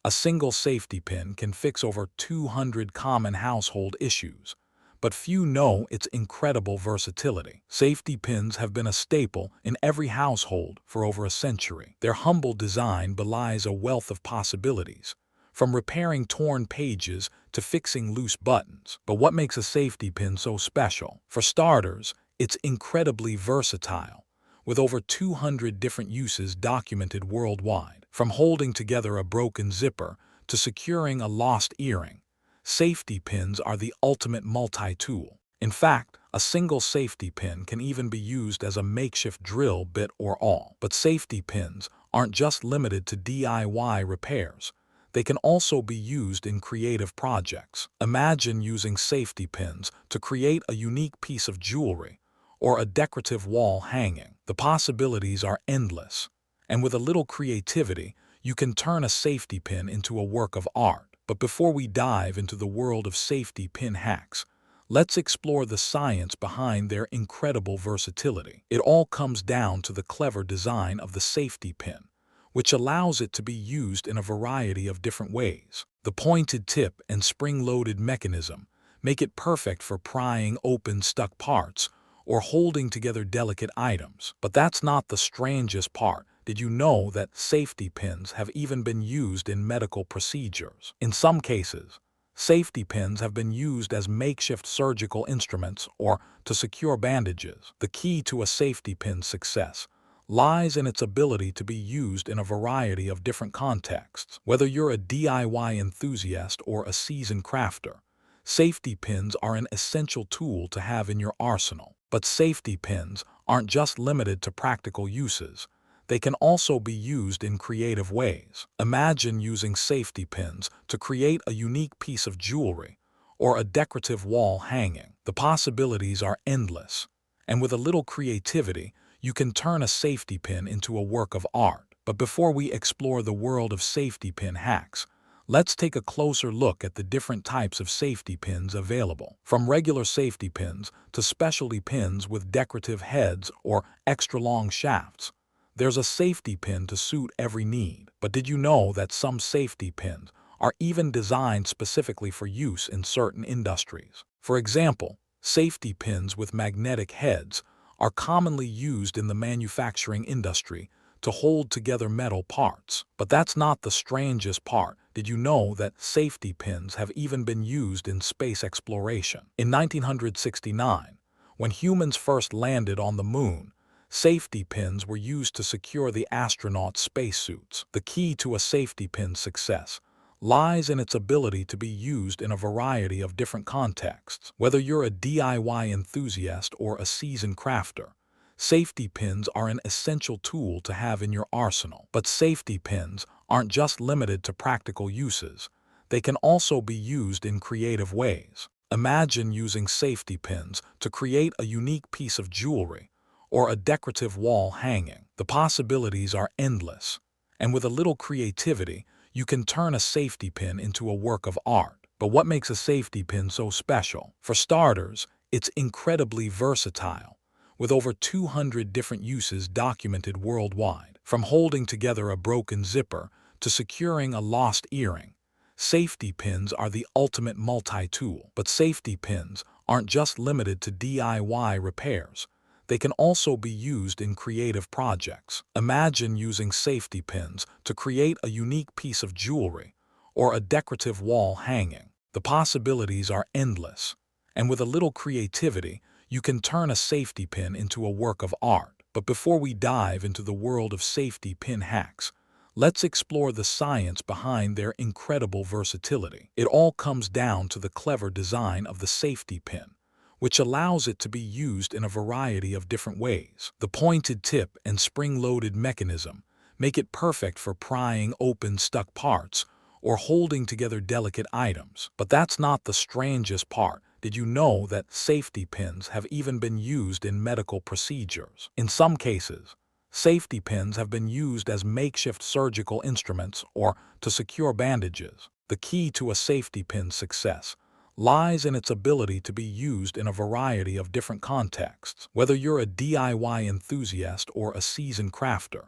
A single safety pin can fix over 200 common household issues, but few know its incredible versatility. Safety pins have been a staple in every household for over a century. Their humble design belies a wealth of possibilities, from repairing torn pages to fixing loose buttons. But what makes a safety pin so special? For starters, it's incredibly versatile, with over 200 different uses documented worldwide. From holding together a broken zipper to securing a lost earring, safety pins are the ultimate multi-tool. In fact, a single safety pin can even be used as a makeshift drill bit or awl. But safety pins aren't just limited to DIY repairs. They can also be used in creative projects. Imagine using safety pins to create a unique piece of jewelry or a decorative wall hanging. The possibilities are endless, and with a little creativity, you can turn a safety pin into a work of art. But before we dive into the world of safety pin hacks, let's explore the science behind their incredible versatility. It all comes down to the clever design of the safety pin, which allows it to be used in a variety of different ways. The pointed tip and spring-loaded mechanism make it perfect for prying open stuck parts or holding together delicate items. But that's not the strangest part. Did you know that safety pins have even been used in medical procedures? In some cases, safety pins have been used as makeshift surgical instruments or to secure bandages. The key to a safety pin's success lies in its ability to be used in a variety of different contexts. Whether you're a DIY enthusiast or a seasoned crafter, safety pins are an essential tool to have in your arsenal. But safety pins aren't just limited to practical uses. They can also be used in creative ways. Imagine using safety pins to create a unique piece of jewelry or a decorative wall hanging. The possibilities are endless, and with a little creativity, you can turn a safety pin into a work of art. But before we explore the world of safety pin hacks, let's take a closer look at the different types of safety pins available. From regular safety pins to specialty pins with decorative heads or extra long shafts, there's a safety pin to suit every need. But did you know that some safety pins are even designed specifically for use in certain industries? For example, safety pins with magnetic heads are commonly used in the manufacturing industry to hold together metal parts. But that's not the strangest part. Did you know that safety pins have even been used in space exploration? In 1969, when humans first landed on the moon, safety pins were used to secure the astronauts' spacesuits. The key to a safety pin's success lies in its ability to be used in a variety of different contexts. Whether you're a DIY enthusiast or a seasoned crafter, safety pins are an essential tool to have in your arsenal. But safety pins aren't just limited to practical uses. They can also be used in creative ways. Imagine using safety pins to create a unique piece of jewelry or a decorative wall hanging. The possibilities are endless, and with a little creativity, you can turn a safety pin into a work of art. But what makes a safety pin so special? For starters, it's incredibly versatile, with over 200 different uses documented worldwide. From holding together a broken zipper to securing a lost earring, safety pins are the ultimate multi-tool. But safety pins aren't just limited to DIY repairs. They can also be used in creative projects. Imagine using safety pins to create a unique piece of jewelry or a decorative wall hanging. The possibilities are endless, and with a little creativity, you can turn a safety pin into a work of art. But before we dive into the world of safety pin hacks, let's explore the science behind their incredible versatility. It all comes down to the clever design of the safety pin, which allows it to be used in a variety of different ways. The pointed tip and spring-loaded mechanism make it perfect for prying open stuck parts or holding together delicate items. But that's not the strangest part. Did you know that safety pins have even been used in medical procedures? In some cases, safety pins have been used as makeshift surgical instruments or to secure bandages. The key to a safety pin's success lies in its ability to be used in a variety of different contexts. Whether you're a DIY enthusiast or a seasoned crafter,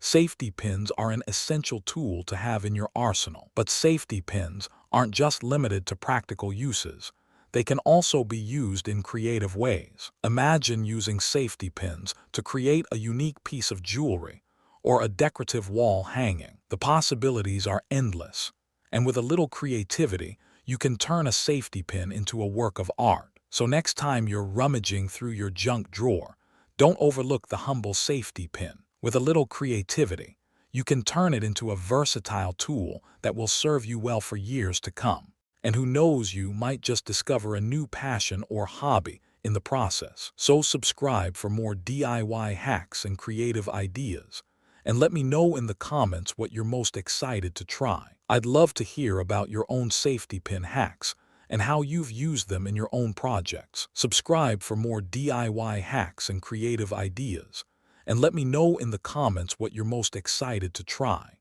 Safety pins are an essential tool to have in your arsenal. But safety pins aren't just limited to practical uses. They can also be used in creative ways. Imagine using safety pins to create a unique piece of jewelry or a decorative wall hanging. The possibilities are endless, and with a little creativity, you can turn a safety pin into a work of art. So next time you're rummaging through your junk drawer, don't overlook the humble safety pin. With a little creativity, you can turn it into a versatile tool that will serve you well for years to come. And who knows, you might just discover a new passion or hobby in the process. So subscribe for more DIY hacks and creative ideas. And let me know in the comments what you're most excited to try. I'd love to hear about your own safety pin hacks and how you've used them in your own projects. Subscribe for more DIY hacks and creative ideas. And let me know in the comments what you're most excited to try.